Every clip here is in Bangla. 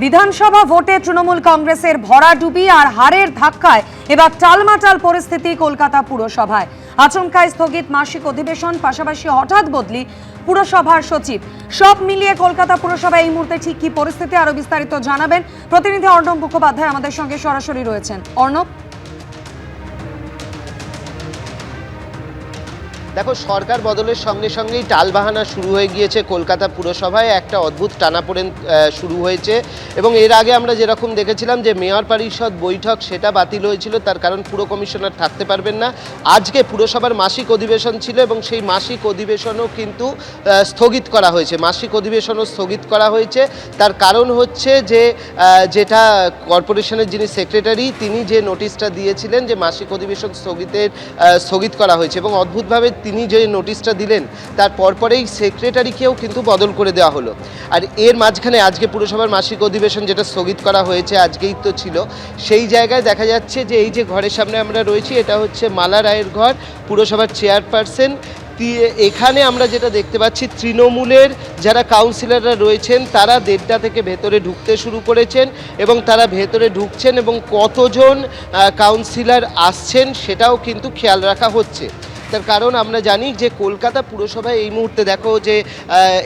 বিধানসভা ভোটে তৃণমূল কংগ্রেসের ভরাডুবি আর হারের ধাক্কায় এবার টালমাটাল পরিস্থিতি কলকাতা পুরসভায়। আচমকায় স্থগিত মাসিক অধিবেশন, পাশাপাশি হঠাৎ বদলি পুরসভার সচিব। সব মিলিয়ে কলকাতা পুরসভায় এই মুহূর্তে ঠিক কি পরিস্থিতি, আরো বিস্তারিত জানাবেন প্রতিনিধি অর্ণব মুখোপাধ্যায় আমাদের সঙ্গে সরাসরি রয়েছেন। অর্ণব, দেখো, সরকার বদলের সঙ্গে সঙ্গেই টালবাহানা শুরু হয়ে গিয়েছে কলকাতা পুরসভায়। একটা অদ্ভুত টানাপোড়েন শুরু হয়েছে এবং এর আগে আমরা যেরকম দেখেছিলাম যে মেয়র পরিষদ বৈঠক সেটা বাতিল হয়েছিল, তার কারণ পুর কমিশনার থাকতে পারবেন না। আজকে পুরসভার মাসিক অধিবেশন ছিল এবং সেই মাসিক অধিবেশনও কিন্তু স্থগিত করা হয়েছে। মাসিক অধিবেশনও স্থগিত করা হয়েছে, তার কারণ হচ্ছে যে যেটা কর্পোরেশনের যিনি সেক্রেটারি তিনি যে নোটিশটা দিয়েছিলেন যে মাসিক অধিবেশন স্থগিত করা হয়েছে এবং অদ্ভুতভাবে তিনি যে নোটিশটা দিলেন তার পরপরেই সেক্রেটারিকেও কিন্তু বদল করে দেওয়া হলো। আর এর মাঝখানে আজকে পুরসভার মাসিক অধিবেশন যেটা স্থগিত করা হয়েছে আজকেই তো ছিল, সেই জায়গায় দেখা যাচ্ছে যে এই যে ঘরের সামনে আমরা রয়েছি এটা হচ্ছে মালা রায়ের ঘর, পুরসভার চেয়ারপারসন। এখানে আমরা যেটা দেখতে পাচ্ছি তৃণমূলের যারা কাউন্সিলররা রয়েছেন তারা 1:30 থেকে ভেতরে ঢুকতে শুরু করেছেন এবং তারা ভেতরে ঢুকছেন এবং কতজন কাউন্সিলর আসছেন সেটাও কিন্তু খেয়াল রাখা হচ্ছে। তার কারণ আমরা জানি যে কলকাতা পুরসভায় এই মুহূর্তে দেখো যে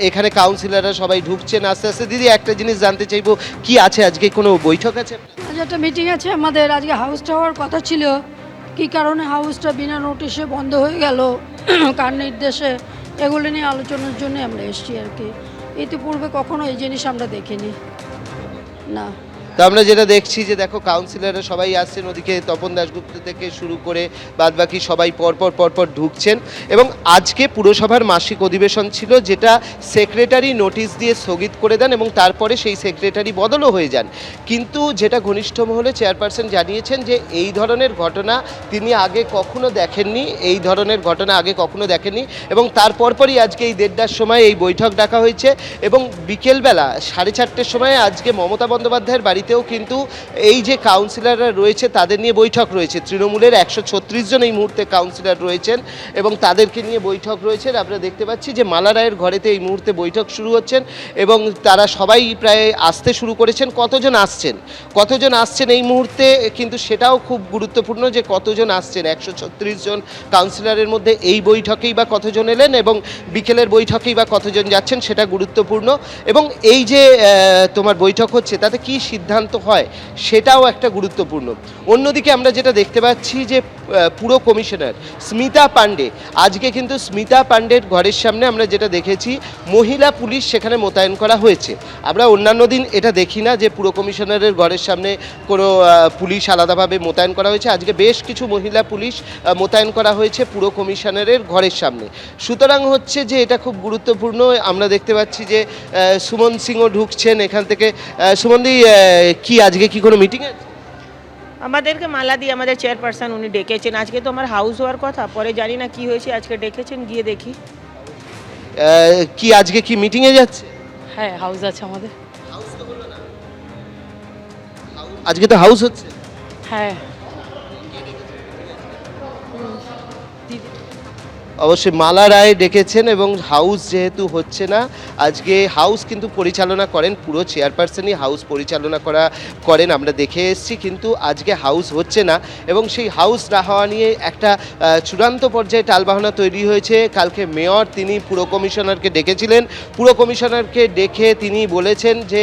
এখানে কাউন্সিলররা সবাই ঢুকছেন আস্তে আস্তে। দিদি, একটা জিনিস জানতে চাইবো, কি আছে আজকে, কোনো বৈঠক আছে? আজ একটা মিটিং আছে আমাদের, আজকে হাউসটা হওয়ার কথা ছিল, কি কারণে হাউসটা বিনা নোটিশে বন্ধ হয়ে গেল, কার নির্দেশে, এগুলো নিয়ে আলোচনার জন্য আমরা এসেছি আর কি। ইতিপূর্বে কখনো এই জিনিস আমরা দেখিনি না। তো আমরা যেটা দেখছি যে দেখো কাউন্সিলররা সবাই আসছেন, ওদিকে তপন দাশগুপ্ত থেকে শুরু করে বাদবাকি সবাই পরপর ঢুকছেন এবং আজকে পুরসভার মাসিক অধিবেশন ছিল যেটা সেক্রেটারি নোটিশ দিয়ে স্থগিত করে দেন এবং তারপরে সেই সেক্রেটারি বদলও হয়ে যান। কিন্তু যেটা ঘনিষ্ঠ মহলে চেয়ারপারসন জানিয়েছেন যে এই ধরনের ঘটনা তিনি আগে কখনো দেখেননি, এবং তারপরই আজকে এই 1:30টার সময় এই বৈঠক ডাকা হয়েছে এবং বিকেলবেলা 4:30টার সময় আজকে মমতা বন্দ্যোপাধ্যায়ের বাড়িতেও কিন্তু এই যে কাউন্সিলররা রয়েছে তাদের নিয়ে বৈঠক রয়েছে। তৃণমূলের 136 জন এই মুহূর্তে কাউন্সিলর রয়েছেন এবং তাদেরকে নিয়ে বৈঠক রয়েছে। আমরা দেখতে পাচ্ছি যে মালা রায়ের ঘরেতে এই মুহূর্তে বৈঠক শুরু হচ্ছেন এবং তারা সবাই প্রায় আসতে শুরু করেছেন। কতজন আসছেন এই মুহূর্তে কিন্তু সেটাও খুব গুরুত্বপূর্ণ যে কতজন আসছেন। 136 জন কাউন্সিলরের মধ্যে এই বৈঠকেই বা কতজন এলেন এবং বিকেলের বৈঠকেই বা কতজন যাচ্ছেন সেটা গুরুত্বপূর্ণ। এবং এই যে তোমার বৈঠক হচ্ছে তাতে কি সিদ্ধান্ত হয় সেটাও একটা গুরুত্বপূর্ণ। অন্যদিকে আমরা যেটা দেখতে পাচ্ছি যে পুর কমিশনার স্মিতা পান্ডে, আজকে কিন্তু স্মিতা পান্ডের ঘরের সামনে আমরা যেটা দেখেছি মহিলা পুলিশ সেখানে মোতায়েন করা হয়েছে। আমরা অন্যান্য দিন এটা দেখি না যে পুর কমিশনারের ঘরের সামনে কোনো পুলিশ আলাদাভাবে মোতায়েন করা হয়েছে। আজকে বেশ কিছু মহিলা পুলিশ মোতায়েন করা হয়েছে পুর কমিশনারের ঘরের সামনে। সুতরাং হচ্ছে যে এটা খুব গুরুত্বপূর্ণ। আমরা দেখতে পাচ্ছি যে সুমন সিংও ঢুকছেন এখান থেকে। সুমনদি, কি আজকে কি কোনো মিটিং আছে? আমাদেরকে মালা দিয়ে আমাদের চেয়ারপারসন উনি ডেকেছেন। আজকে তো আমার হাউস হওয়ার কথা, পরে জানি না কি হয়েছে, আজকে ডেকেছেন, গিয়ে দেখি। কি আজকে কি মিটিং এ যাচ্ছে? হ্যাঁ, হাউস আছে আমাদের। আজকে তো হাউস হচ্ছে। হ্যাঁ, অবশ্যই মালা রায় ডেকেছেন এবং হাউস যেহেতু হচ্ছে না, আজকে হাউস কিন্তু পরিচালনা করেন পুরো চেয়ারপারসনই হাউস পরিচালনা করেন, আমরা দেখে এসেছি। কিন্তু আজকে হাউস হচ্ছে না এবং সেই হাউস না হওয়া নিয়ে একটা চূড়ান্ত পর্যায়ে টালবাহানা তৈরি হয়েছে। কালকে মেয়র তিনি পুর কমিশনারকে ডেকেছিলেন, পুর কমিশনারকে ডেকে তিনি বলেছেন যে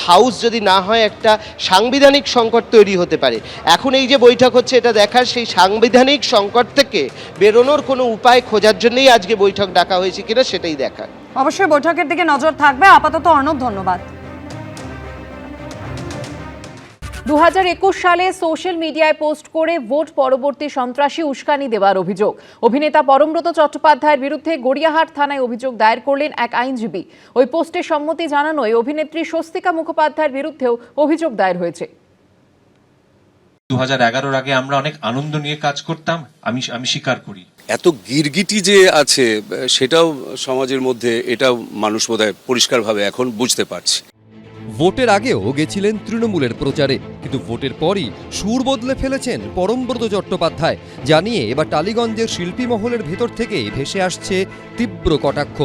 হাউস যদি না হয় একটা সাংবিধানিক সংকট তৈরি হতে পারে। এখন এই যে বৈঠক হচ্ছে এটা দেখার সেই সাংবিধানিক সংকট থেকে বেরোনোর কোনো উপায় খোঁজার জন্যই আজকে বৈঠক ডাকা হয়েছে কিনা সেটাই দেখার। অবশ্যই বৈঠকের দিকে নজর থাকবে। আপাতত অর্ণব, ধন্যবাদ। 2021 সালে সোশ্যাল মিডিয়ায় পোস্ট করে ভোট পরবর্তী সন্ত্রাসী উস্কানি দেওয়ার অভিযোগ। অভিনেতা পরমব্রত চট্টোপাধ্যায়ের বিরুদ্ধে গড়িয়াহাট থানায় অভিযোগ দায়ের করলেন এক আইনজীবী। ওই পোস্টে সম্মতি জানানোয় অভিনেত্রী স্বস্তিকা মুখোপাধ্যায়ের বিরুদ্ধেও অভিযোগ দায়ের হয়েছে। 2011 আগে আমরা অনেক আনন্দ নিয়ে কাজ করতাম, আমি স্বীকার করি। এত গিরগিটি যে আছে সেটাও সমাজের মধ্যে, এটাও মানুষ বোধহয় পরিষ্কারভাবে এখন বুঝতে পারছে। ভোটের আগেও গেছিলেন তৃণমূলের প্রচারে, কিন্তু ভোটের পরই সুর বদলে ফেলেছেন পরমব্রত চট্টোপাধ্যায়, জানিয়ে এবার টালিগঞ্জের শিল্পী মহলের ভেতর থেকে ভেসে আসছে তীব্র কটাক্ষ।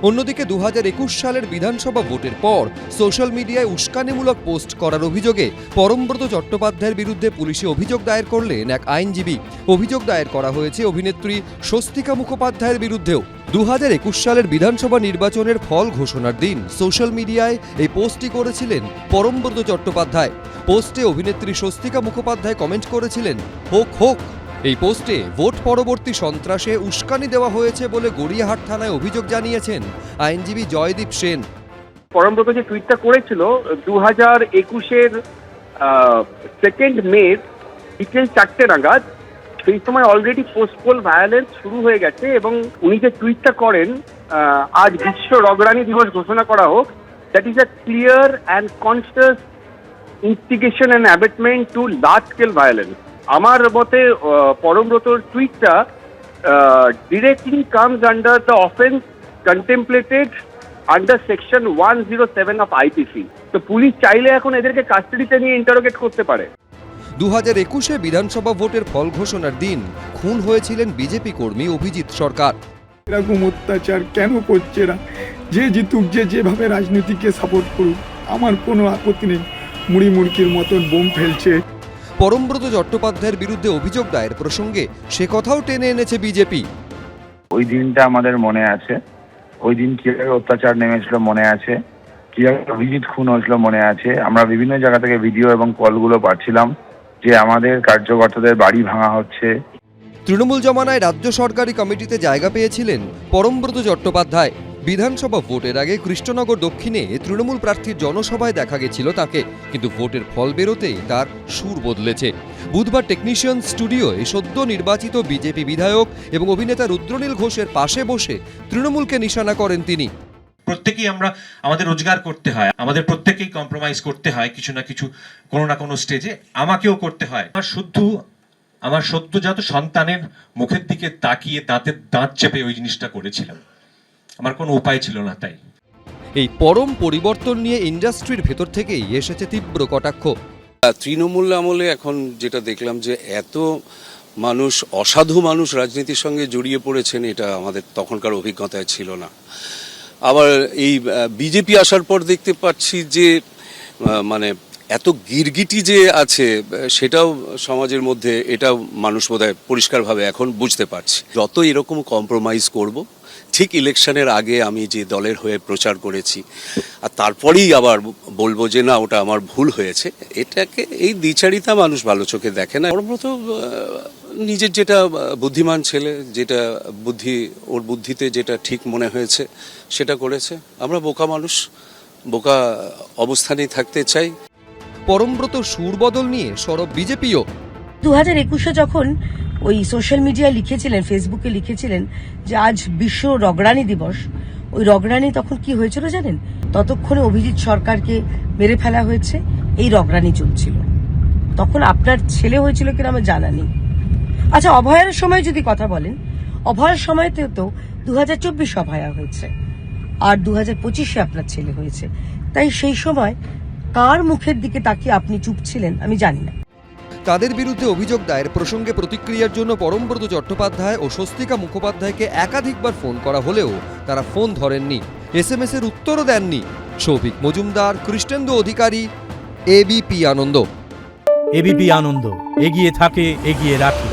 অন্যদিকে 2021 সালের বিধানসভা ভোটের পর সোশ্যাল মিডিয়ায় উস্কানিমূলক পোস্ট করার অভিযোগে পরমব্রত চট্টোপাধ্যায়ের বিরুদ্ধে পুলিশে অভিযোগ দায়ের করলেন এক আইনজীবী। অভিযোগ দায়ের করা হয়েছে অভিনেত্রী স্বস্তিকা মুখোপাধ্যায়ের বিরুদ্ধেও। 2021 সালের বিধানসভা নির্বাচনের ফল ঘোষণার দিন সোশ্যাল মিডিয়ায় এই পোস্টটি করেছিলেন পরমব্রত চট্টোপাধ্যায়। পোস্টে অভিনেত্রী স্বস্তিকা মুখোপাধ্যায় কমেন্ট করেছিলেন, হোক হোক। এই পোস্টে ভোট পরবর্তী সন্ত্রাসে উস্কানি দেওয়া হয়েছে বলে গড়িয়াহাট থানায় অভিযোগ জানিয়েছেন আইনজীবী জয়দীপ সেন। পরমব্রত যে টুইটটা করেছিল 2021-এর 2 মে বিকেল 4টে নাগাদ, সেই সময় অলরেডি পোস্টপোল ভায়োলেন্স শুরু হয়ে গেছে এবং উনি যে টুইটটা করেন আজ বিশ্ব রগরানি দিবস ঘোষণা করা হোক, that is a clear and conscious instigation and abetment to large scale violence. আমার মতে পরমব্রতর টুইটটা directly comes under the offence contemplated under section 107 of IPC. তো পুলিশ চাইলে এখন এদেরকে কাস্টাডিতে নিয়ে ইন্টারোগেট করতে পারে। 2021-এ বিধানসভা ভোটের ফল ঘোষণার দিন খুন হয়েছিলেন বিজেপি কর্মী অভিজিৎ সরকার। এরকম অত্যাচার কেন করছে এরা? যে জিতুক, যে যেভাবে রাজনীতিকে সাপোর্ট করুক, আমার কোনো আপত্তি নেই। মুড়ি মুড়কির মতন বোম ফেলছে। পরমব্রত চট্টোপাধ্যায়ের বিরুদ্ধে অভিযোগ দায়ের প্রসঙ্গে সে কথাও টেনে এনেছে বিজেপি। ওই দিনটা আমাদের মনে আছে, ওই দিন কিভাবে অত্যাচার নেমেছিল মনে আছে, কিভাবে অভিজিৎ খুন হয়েছিল মনে আছে। আমরা বিভিন্ন জায়গা থেকে ভিডিও এবং কলগুলো পাচ্ছিলাম যে আমাদের কার্যকর্তাদের বাড়ি ভাঙা হচ্ছে। তৃণমূল জমানায় রাজ্য সরকারি কমিটিতে জায়গা পেয়েছিলেন পরমব্রত চট্টোপাধ্যায়। বিধানসভা ভোটের আগে কৃষ্ণনগর দক্ষিণে তৃণমূল প্রার্থীর জনসভায় দেখা গেছিল তাকে, কিন্তু ভোটের ফল বেরোতেই তার সুর বদলেছে। বুধবার টেকনিশিয়ান স্টুডিওয়ে সদ্য নির্বাচিত বিজেপি বিধায়ক এবং অভিনেতা রুদ্রনীল ঘোষের পাশে বসে তৃণমূলকে নিশানা করেন তিনি। প্রত্যেকেই আমাদের রোজগার করতে হয়, আমাদের প্রত্যেকেই কম্প্রোমাইজ করতে হয় কিছু না কিছু, কোনো না কোনো স্টেজে আমাকেও করতে হয়। আমার সদ্যজাত সন্তানের মুখের দিকে তাকিয়ে দাঁতের দাঁত চেপে ওই জিনিসটা করেছিলাম, আমার কোনো উপায় ছিল না। তাই এই পরম পরিবর্তন নিয়ে ইন্ডাস্ট্রির ভেতর থেকেই এসেছে তীব্র কটাক্ষ। তৃণমূল আমলে এখন যেটা দেখলাম যে এত মানুষ, অসাধু মানুষ রাজনীতির সঙ্গে জড়িয়ে পড়েছেন, এটা আমাদের তখনকার অভিজ্ঞতায় ছিল না। আবার এই বিজেপি আসার পর দেখতে পাচ্ছি যে মানে এত গিরগিটি যে আছে সেটাও সমাজের মধ্যে, এটা মানুষ বোধহয় পরিষ্কারভাবে এখন বুঝতে পারছে। যত এরকম কম্প্রোমাইজ করব, ঠিক ইলেকশনের আগে আমি যে দলের হয়ে প্রচার করেছি আর তারপরেই আবার বলবো যে না ওটা আমার ভুল হয়েছে, এটাকে এই দ্বিচারিতা মানুষ ভালো চোখে দেখে না। পরমব্রত নিজের যেটা বুদ্ধিমান ছেলে, যেটা ওর বুদ্ধিতে যেটা ঠিক মনে হয়েছে সেটা করেছে। আমরা বোকা মানুষ, বোকা অবস্থানেই থাকতে চাই। পরমব্রত সুর বদল নিয়ে সরব বিজেপিও। 2021-এ যখন ওই সোশ্যাল মিডিয়ায় লিখেছিলেন, ফেসবুকে লিখেছিলেন যে আজ বিশ্ব রগরানি দিবস, ওই রগরানি তখন কি হয়েছিল জানেন? ততক্ষণে অভিজিৎ সরকারকে মেরে ফেলা হয়েছে, এই রগরানি চলছিল। তখন আপনার ছেলে হয়েছিল কিনা আমার জানা নেই। আচ্ছা, অভয়ার সময় যদি কথা বলেন, অভয়ার সময়তেও তো 2024 অভয়া হয়েছে আর 2025-এ আপনার ছেলে হয়েছে। তাই সেই সময় কার মুখের দিকে তাকিয়ে আপনি চুপ ছিলেন আমি জানি না। তাদের বিরুদ্ধে অভিযোগ দায়ের প্রসঙ্গে প্রতিক্রিয়ার জন্য পরমব্রত চট্টোপাধ্যায় ও স্বস্তিকা মুখোপাধ্যায়কে একাধিকবার ফোন করা হলেও তারা ফোন ধরেননি, SMS এর উত্তরও দেননি। সৌভিক মজুমদার, কৃষ্ণেন্দু অধিকারী, এবিপি আনন্দ। এবিপি আনন্দ, এগিয়ে থাকে, এগিয়ে রাখে।